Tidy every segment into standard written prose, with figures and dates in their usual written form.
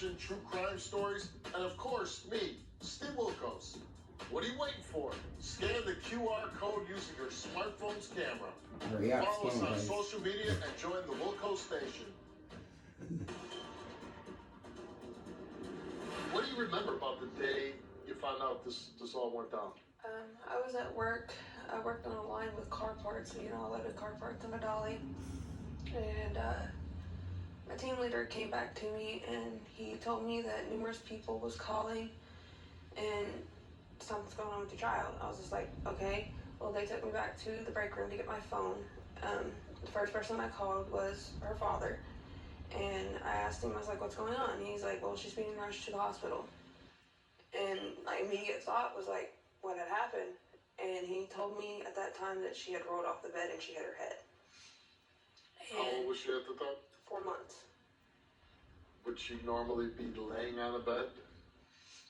action, true crime stories, and of course, me, Steve Wilkos. What are you waiting for? Scan the QR code using your smartphone's camera. Hurry up, Follow us scan on it, social media and join the Wilkos Station. What do you remember about the day you found out this all went down? I was at work. I worked on a line with car parts, I loaded car parts on a dolly. And my team leader came back to me and he told me that numerous people was calling and something's going on with your child. I was just like, okay. Well, they took me back to the break room to get my phone. The first person I called was her father. And I asked him, I was like, what's going on? And he's like, well, she's being rushed to the hospital. And my immediate thought was like, what had happened? And he told me at that time that she had rolled off the bed and she hit her head. How old was she at the time? 4 months. Would she normally be laying on a bed?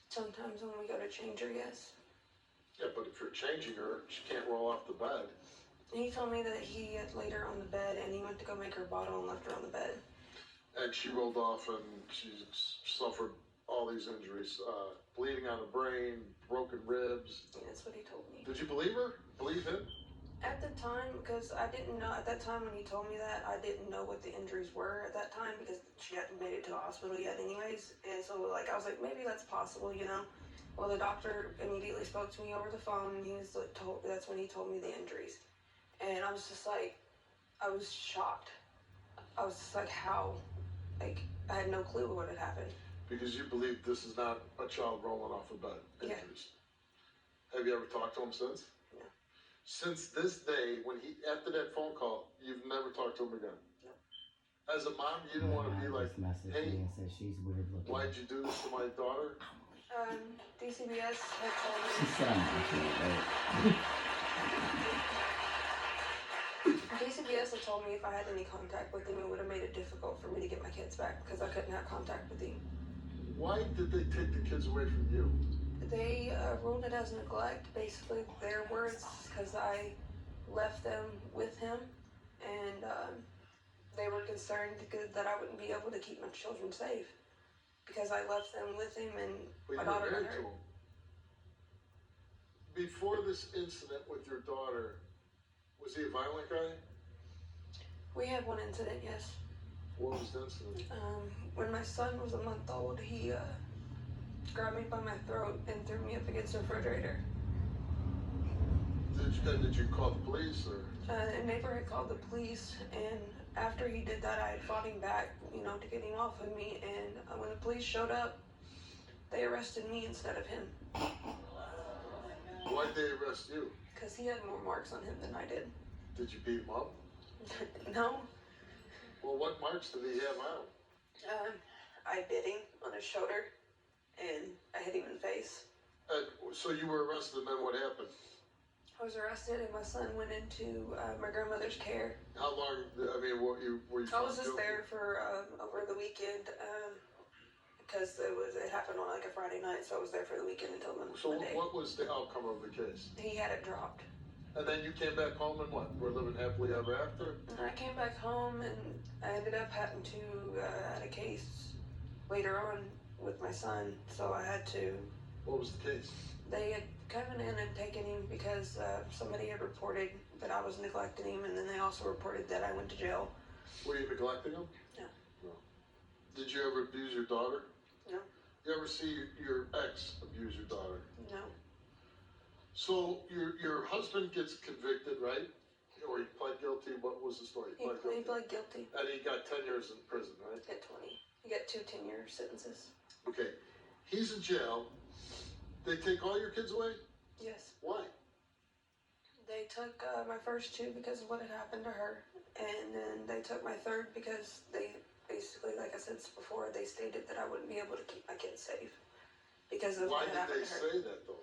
Sometimes when we go to change her, yes. Yeah, but if you're changing her, she can't roll off the bed. He told me that he had laid her on the bed and he went to go make her bottle and left her on the bed. And she rolled off and she suffered all these injuries. Bleeding on the brain, broken ribs. Yeah, that's what he told me. Did you believe her? Believe him? At the time, because I didn't know, at that time when he told me that, I didn't know what the injuries were at that time because she hadn't made it to the hospital yet anyways. And so, I was like, maybe that's possible, Well, the doctor immediately spoke to me over the phone and he was like, that's when he told me the injuries. And I was just like, I was shocked. I was just like, how? I had no clue what had happened. Because you believe this is not a child rolling off a bed. Injuries. Yeah. Have you ever talked to him since? No. Since this day, after that phone call, you've never talked to him again? No. As a mom, you didn't want to be like, hey, says she's weird looking. why'd you do this to my daughter? DCBS had told me. She said I'm watching it, right? DCBS had told me if I had any contact with him, it would have made it difficult for me to get my kids back because I couldn't have contact with him. Why did they take the kids away from you? They ruled it as neglect, basically their words, because I left them with him, and they were concerned that I wouldn't be able to keep my children safe because I left them with him and but my you were daughter married got to hurt. him. Before this incident with your daughter, was he a violent guy? We had one incident, yes. What was the incident? When my son was a month old, he grabbed me by my throat and threw me up against the refrigerator. Did you call the police or? A neighbor had called the police, and after he did that, I had fought him back, to get him off of me. And when the police showed up, they arrested me instead of him. Why'd they arrest you? Because he had more marks on him than I did. Did you beat him up? No. Well, what marks did he have on him? I bit him on his shoulder, and I hit him in the face. So you were arrested, and then what happened? I was arrested, and my son went into my grandmother's care. How long? Were you? I was just there for over the weekend because it happened on like a Friday night, so I was there for the weekend until Monday. So what was the outcome of the case? He had it dropped. And then you came back home and what? We're living happily ever after? And I came back home and I ended up having to add a case later on with my son, so I had to. What was the case? They had come in and taken him because somebody had reported that I was neglecting him, and then they also reported that I went to jail. Were you neglecting him? No. Did you ever abuse your daughter? No. You ever see your ex abuse your daughter? No. So your husband gets convicted, right? Or he pled guilty? What was the story? He pled guilty. And he got 10 years in prison, right? He got 20. He got 2 10-year sentences. Okay. He's in jail. They take all your kids away? Yes. Why? They took my first 2 because of what had happened to her. And then they took my third because they basically, like I said before, they stated that I wouldn't be able to keep my kids safe because of what had happened to her. Why did they say that, though?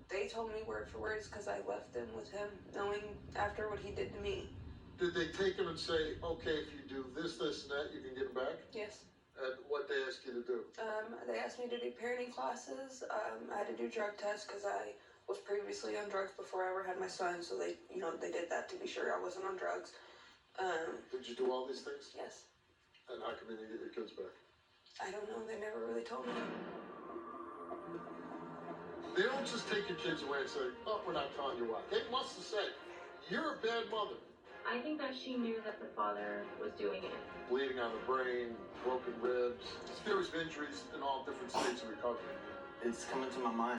They told me word for words because I left them with him, knowing after what he did to me. Did they take him and say, okay, if you do this, this, and that, you can get him back? Yes. And what they asked you to do? They asked me to do parenting classes. I had to do drug tests because I was previously on drugs before I ever had my son, so they did that to be sure I wasn't on drugs. Did you do all these things? Yes. And how come you didn't get your kids back? I don't know. They never really told me. They don't just take your kids away and say, oh, we're not telling you why. They must have said, you're a bad mother. I think that she knew that the father was doing it. Bleeding on the brain, broken ribs, series of injuries in all different states of recovery. It's coming to my mind.